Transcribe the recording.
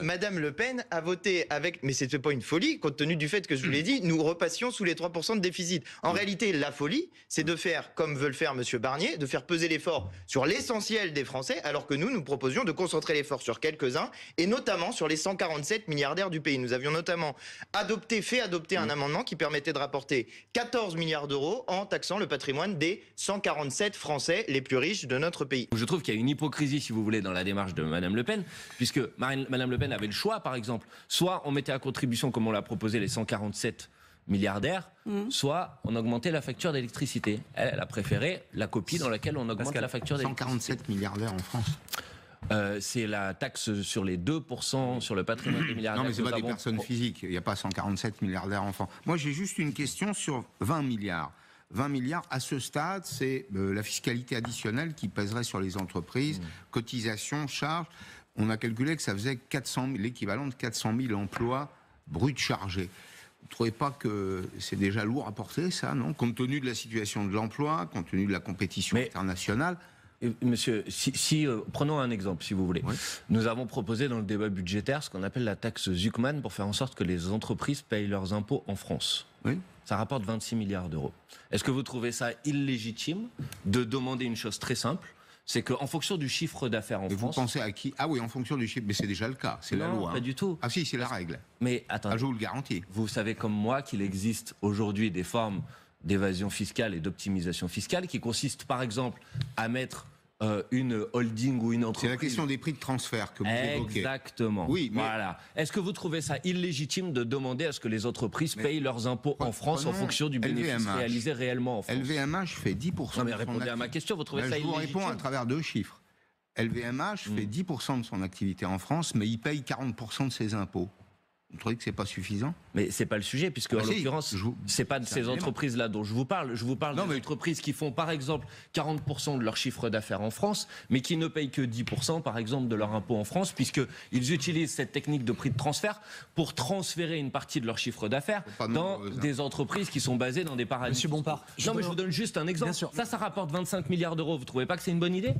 Madame Le Pen a voté avec... Mais c'était pas une folie, compte tenu du fait que, je vous l'ai dit, nous repassions sous les 3% de déficit. En réalité, la folie, c'est de faire, comme veut le faire M. Barnier, de faire peser l'effort sur l'essentiel des Français, alors que nous proposions de concentrer l'effort sur quelques-uns, et notamment sur les 147 milliardaires du pays. Nous avions notamment fait adopter un amendement qui permettait de rapporter 14 milliards d'euros en taxant le patrimoine des 147 Français les plus riches de notre pays. Je trouve qu'il y a une hypocrisie, si vous voulez, dans la démarche de Mme Le Pen, puisque Mme Le Pen avait le choix, par exemple. Soit on mettait à contribution, comme on l'a proposé, les 147 milliardaires, soit on augmentait la facture d'électricité. Elle a préféré la copie dans laquelle on augmente la facture d'électricité. 147 milliardaires en France. C'est la taxe sur les 2% sur le patrimoine des milliardaires. Non, mais c'est pas des personnes physiques. Il n'y a pas 147 milliardaires en France. Moi, j'ai juste une question sur 20 milliards. 20 milliards, à ce stade, c'est la fiscalité additionnelle qui pèserait sur les entreprises, cotisations, charges. On a calculé que ça faisait l'équivalent de 400 000 emplois bruts chargés. Vous ne trouvez pas que c'est déjà lourd à porter, ça, non? Compte tenu de la situation de l'emploi, compte tenu de la compétition internationale. Monsieur, prenons un exemple, si vous voulez. Oui. Nous avons proposé dans le débat budgétaire ce qu'on appelle la taxe Zuckman pour faire en sorte que les entreprises payent leurs impôts en France. Oui. Ça rapporte 26 milliards d'euros. Est-ce que vous trouvez ça illégitime de demander une chose très simple? C'est qu'en fonction du chiffre d'affaires en France... Vous pensez à qui? Ah oui, en fonction du chiffre, mais c'est déjà le cas, c'est la loi. Non, pas du tout. Ah si, c'est la règle. Mais attendez, je vous le garantis. Vous savez comme moi qu'il existe aujourd'hui des formes d'évasion fiscale et d'optimisation fiscale qui consistent par exemple à mettre une holding ou une entreprise... C'est la question des prix de transfert que vous évoquez. Exactement. Oui, mais... Voilà. Est-ce que vous trouvez ça illégitime de demander à ce que les entreprises payent leurs impôts en France en fonction du bénéfice réalisé réellement en France? LVMH fait 10%. Non mais répondez à ma question, vous trouvez ça illégitime? Je vous réponds à travers deux chiffres. LVMH fait 10% de son activité en France, mais il paye 40% de ses impôts. Vous trouvez que c'est pas suffisant? Mais c'est pas le sujet, puisque en l'occurrence, c'est pas de ces entreprises-là dont je vous parle. Je vous parle des entreprises qui font, par exemple, 40% de leur chiffre d'affaires en France, mais qui ne payent que 10%, par exemple, de leur impôt en France, puisqu'ils utilisent cette technique de prix de transfert pour transférer une partie de leur chiffre d'affaires dans des entreprises qui sont basées dans des paradis. Monsieur Bompard. Non, mais je vous donne juste un exemple. Ça rapporte 25 milliards d'euros. Vous trouvez pas que c'est une bonne idée?